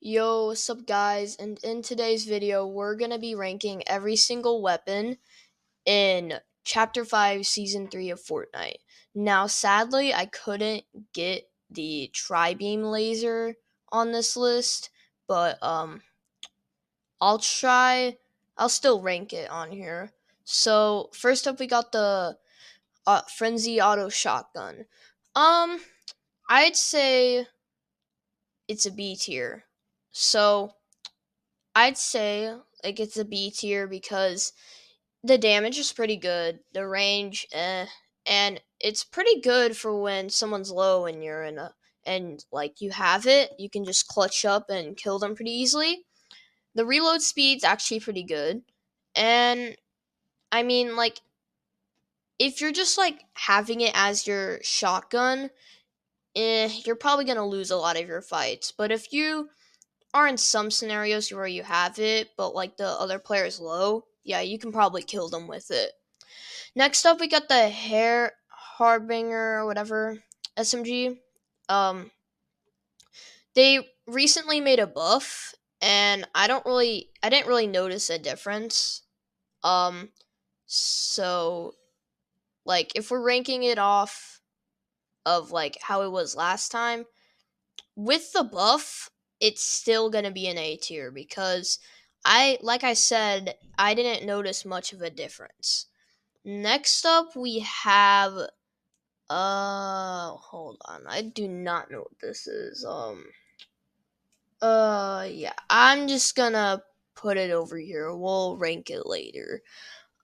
Yo, what's up guys? And in today's video, we're going to be ranking every single weapon in Chapter 5, Season 3 of Fortnite. Now, sadly, I couldn't get the Tri-Beam laser on this list, but I'll try, I'll still rank it on here. So, first up we got the Frenzy Auto Shotgun. Um, I'd say it's a B tier. So, I'd say like it's a B tier because the damage is pretty good, the range, and it's pretty good for when someone's low and you're in a and like you have it, you can just clutch up and kill them pretty easily. The reload speed's actually pretty good, and I mean like if you're just like having it as your shotgun, you're probably gonna lose a lot of your fights. But if you are in some scenarios where you have it, but like the other player's low, yeah, you can probably kill them with it. Next up, we got the Hair Harbinger or whatever SMG. Um, they recently made a buff, and I didn't really notice a difference. Um, so like if we're ranking it off of like how it was last time, with the buff, it's still going to be an A tier because like I said, I didn't notice much of a difference. Next up we have hold on. I do not know what this is. Yeah, I'm just going to put it over here. We'll rank it later.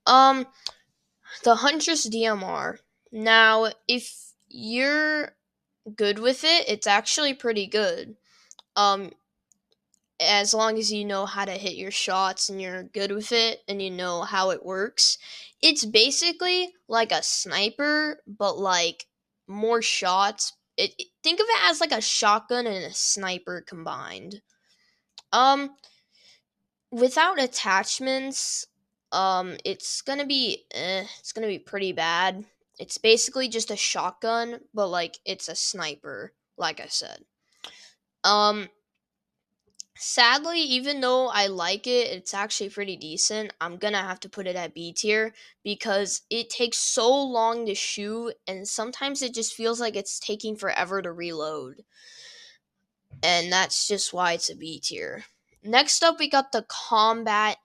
Um the Huntress DMR. Now, if you're good with it, it's actually pretty good. Um as long as you know how to hit your shots and you're good with it and you know how it works. It's basically like a sniper, but like more shots. Think of it as like a shotgun and a sniper combined. Um, without attachments, it's gonna be pretty bad. It's basically just a shotgun, but like it's a sniper, like I said. Um, Sadly, even though I like it, it's actually pretty decent. I'm gonna have to put it at B tier because it takes so long to shoot, and sometimes it just feels like it's taking forever to reload. And that's just why it's a B tier. Next up, we got the combat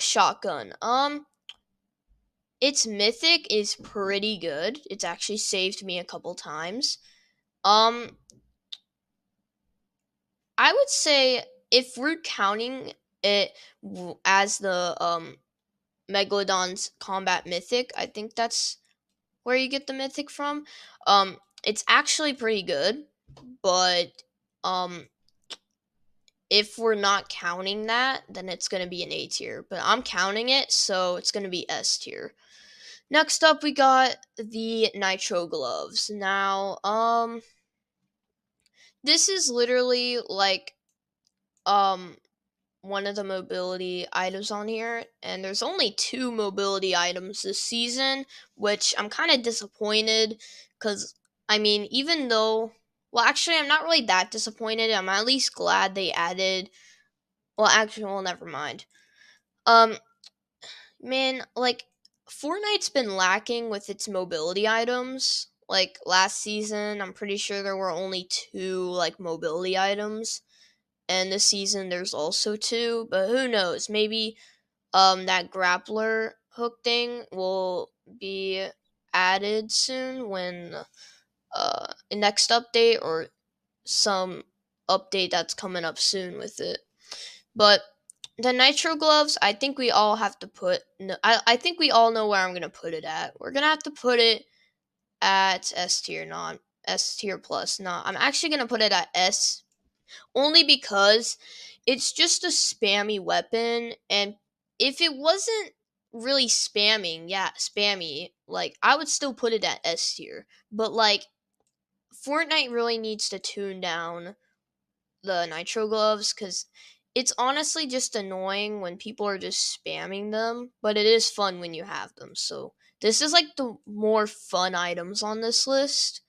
shotgun. Its mythic is pretty good. It's actually saved me a couple times. Um, I would say if we're counting it as the Megalodon's combat mythic, I think that's where you get the mythic from. It's actually pretty good, but um, if we're not counting that, then it's gonna be an A tier. But I'm counting it, so it's gonna be S tier. Next up, we got the Nitro gloves. Now, this is literally like um one of the mobility items on here, and there's only two mobility items this season, which I'm kind of disappointed because I mean, even though, well, actually, I'm not really that disappointed. I'm at least glad they added. Well, actually, well, never mind. Um, man, like Fortnite's been lacking with its mobility items. Like last season, I'm pretty sure there were only two like mobility items, and this season there's also two. But who knows? Maybe that grappler hook thing will be added soon when next update or some update that's coming up soon with it. But the nitro gloves, I think we all have to put. No, I think we all know where I'm gonna put it at. We're gonna have to put it at S tier, not S tier plus. Not. I'm actually gonna put it at S only because it's just a spammy weapon, and if it wasn't really spamming, yeah, spammy, like I would still put it at S tier. But like Fortnite really needs to tune down the nitro gloves because it's honestly just annoying when people are just spamming them, but it is fun when you have them. So this is like the more fun items on this list.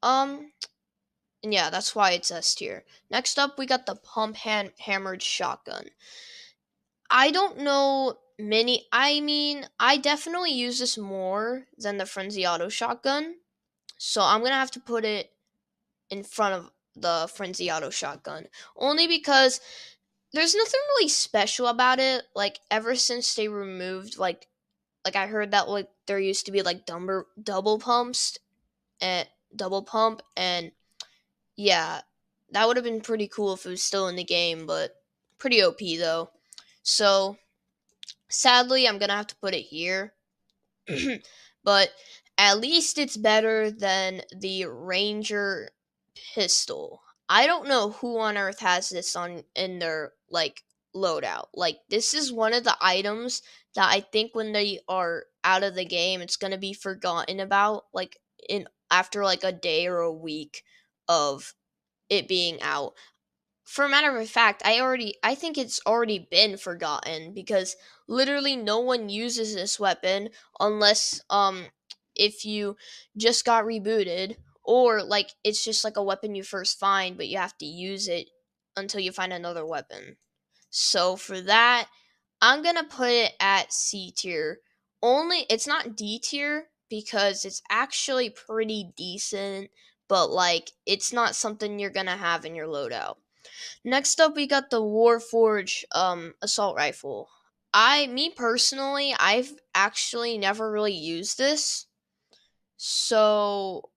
Um And yeah, that's why it's S tier. Next up, we got the hammered shotgun. I don't know many. I mean, I definitely use this more than the Frenzy Auto shotgun. So I'm going to have to put it in front of the Frenzy Auto shotgun. Only because there's nothing really special about it. Like, ever since they removed, like I heard that, like, there used to be, like, double pumps and double pump. And yeah, that would have been pretty cool if it was still in the game, but pretty OP though. So sadly, I'm gonna have to put it here. But at least it's better than the Ranger pistol. I don't know who on earth has this on in their like loadout. Like, this is one of the items that I think when they are out of the game, it's gonna be forgotten about. Like, in after like a day or a week of it being out. For a matter of fact, I think it's already been forgotten because literally no one uses this weapon unless if you just got rebooted, or like it's just like a weapon you first find but you have to use it until you find another weapon. So for that, I'm going to put it at C tier. Only it's not D tier because it's actually pretty decent, but like it's not something you're going to have in your loadout. Next up, we got the Warforge assault rifle. Me personally, I've actually never really used this, so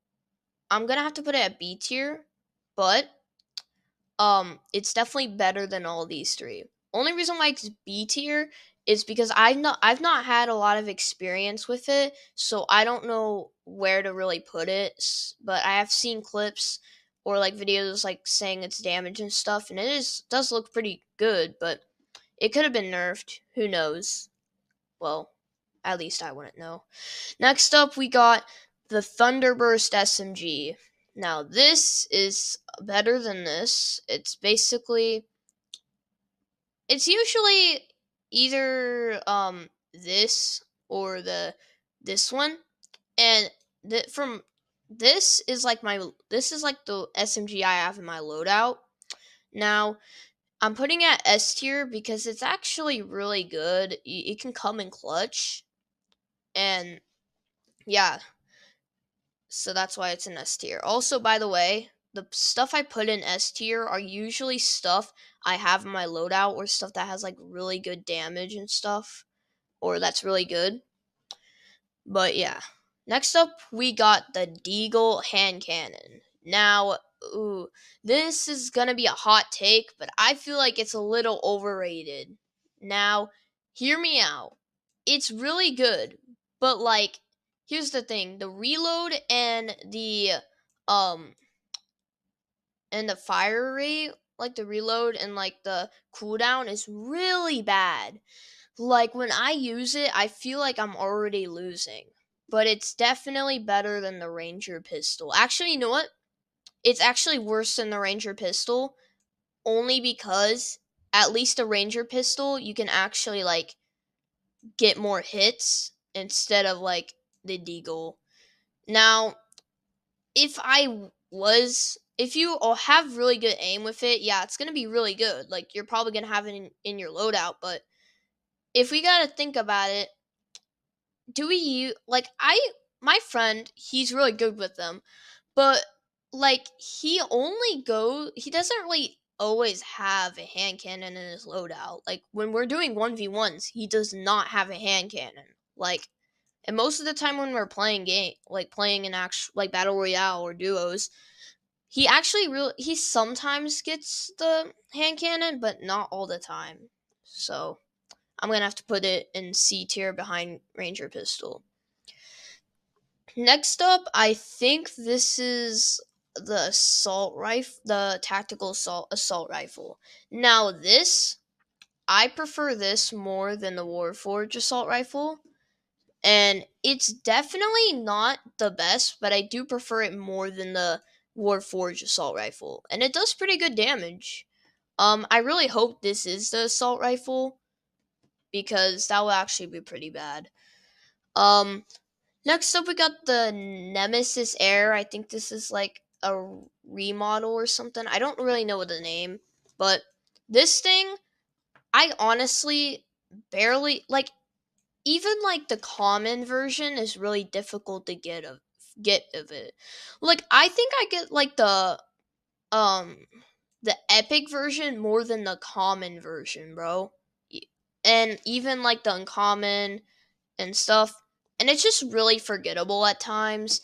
I'm gonna have to put it at B tier. But it's definitely better than all these three. Only reason why it's B tier is because I've not had a lot of experience with it, so I don't know where to really put it. But I have seen clips or like videos like saying its damage and stuff, and does look pretty good, but it could have been nerfed. Who knows? Well, at least I wouldn't know. Next up, we got the Thunderburst SMG. Now, this is better than this. It's usually either this or this one. And from this is like the SMG I have in my loadout. Now, I'm putting it at S tier because it's actually really good. It can come in clutch, and yeah, so that's why it's in S tier. Also, by the way, the stuff I put in S tier are usually stuff I have in my loadout, or stuff that has like really good damage and stuff, or that's really good. But yeah. Next up, we got the Deagle hand cannon. Now, ooh, this is gonna be a hot take, but I feel like it's a little overrated. Now, hear me out. It's really good, but like, here's the thing: the reload um and the fire rate, like the reload and like the cooldown, is really bad. Like, when I use it, I feel like I'm already losing. But it's definitely better than the Ranger pistol. Actually, you know what? It's actually worse than the Ranger pistol, only because at least a Ranger pistol you can actually like get more hits instead of like the Deagle. Now, if you all have really good aim with it, yeah, it's gonna be really good. Like, you're probably gonna have it in your loadout. But if we gotta think about it, do we use like my friend, he's really good with them, but like he doesn't really always have a hand cannon in his loadout. Like, when we're doing 1v1s, he does not have a hand cannon. Like, and most of the time when we're playing an actual like battle royale or duos, he sometimes gets the hand cannon, but not all the time. So I'm gonna have to put it in C tier behind Ranger pistol. Next up, I think this is the the tactical assault rifle. Now, I prefer this more than the Warforged assault rifle, and it's definitely not the best, but I do prefer it more than the Warforged assault rifle, and it does pretty good damage. I really hope this is the assault rifle because that will actually be pretty bad. Um, Next up, we got the Nemesis Air. I think this is like a remodel or something. I don't really know the name, but this thing, I honestly barely like. Even like the common version is really difficult to get of it. Like I think I get like um the epic version more than the common version, bro. And even like the uncommon and stuff. And it's just really forgettable at times.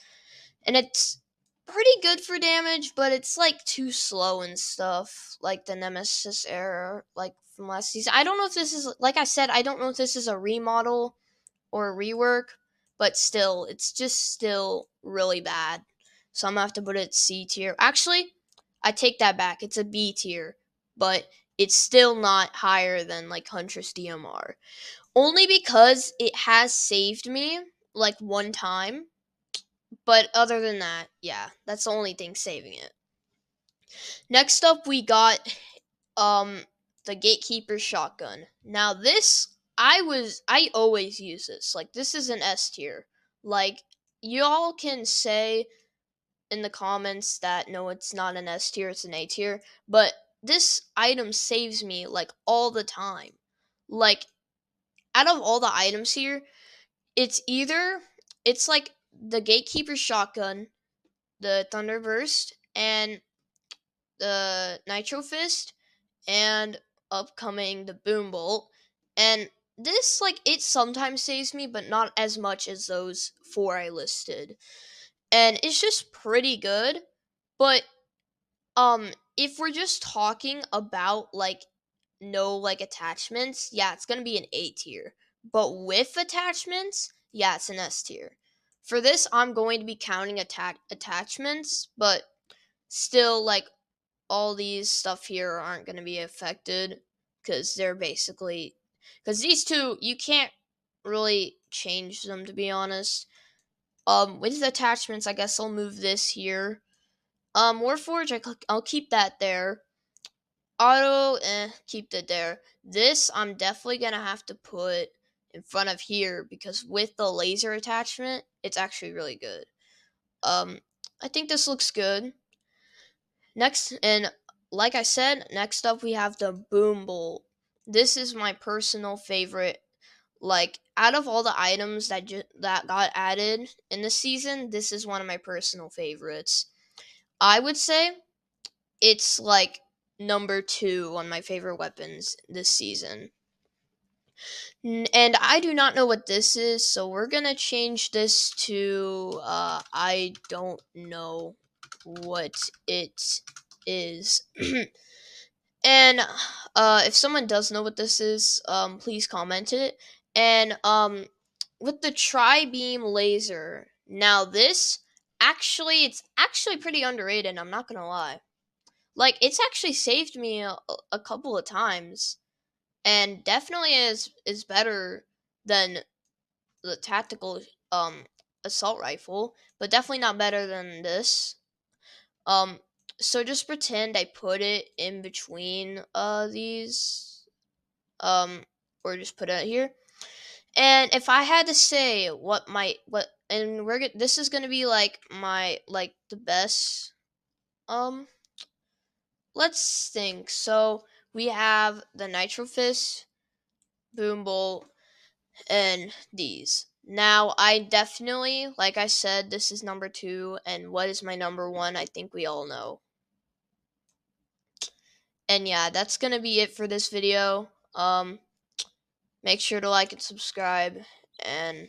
And it's pretty good for damage, but it's like too slow and stuff. Like the Nemesis era, like from last season. I don't know if this is, like I said, I don't know if this is a remodel or a rework, but still, it's just still really bad. So I'm gonna have to put it C tier. Actually, I take that back. It's a B tier, but it's still not higher than like Huntress DMR. Only because it has saved me like one time. But other than that, yeah, that's the only thing saving it. Next up, we got um the Gatekeeper shotgun. Now this, I always use this. Like this is an S tier. Like y'all can say in the comments that no, it's not an S tier, it's an A tier, but this item saves me like all the time. Like out of all the items here, it's like the Gatekeeper shotgun, the Thunderburst, and the Nitro Fist, and upcoming the Boom Bolt. And this, like, it sometimes saves me, but not as much as those four I listed. And it's just pretty good. But if we're just talking about like no like attachments, yeah, it's gonna be an A tier. But with attachments, yeah, it's an S tier. For this, I'm going to be counting attachments, but still, like, all these stuff here aren't going to be affected because they're basically, because these two you can't really change them, to be honest. With the attachments, I guess I'll move this here. Warforge, I'll keep that there. Auto, keep it there. This I'm definitely gonna have to put in front of here because with the laser attachment, it's actually really good. I think this looks good. Next, and like I said, next up we have the Boom Bolt. This is my personal favorite. Like out of all the items that got added in the season, this is one of my personal favorites. I would say it's like number 2 on my favorite weapons this season. And I do not know what this is, so we're gonna change this to I don't know what it is. And if someone does know what this is, please comment it. And with the tri-beam laser, now this it's actually pretty underrated. I'm not gonna lie. Like it's actually saved me a couple of times, and definitely is better than the tactical assault rifle, but definitely not better than this. Um, so just pretend I put it in between these, or just put it here. And if I had to say and this is gonna be like the best. Um, let's think. So we have the Nitro Fist, Boom Bolt, and these. Now, I definitely, like I said, this is number 2, and what is my number 1? I think we all know. And yeah, that's gonna be it for this video. Make sure to like and subscribe, and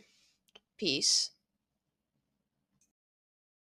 peace.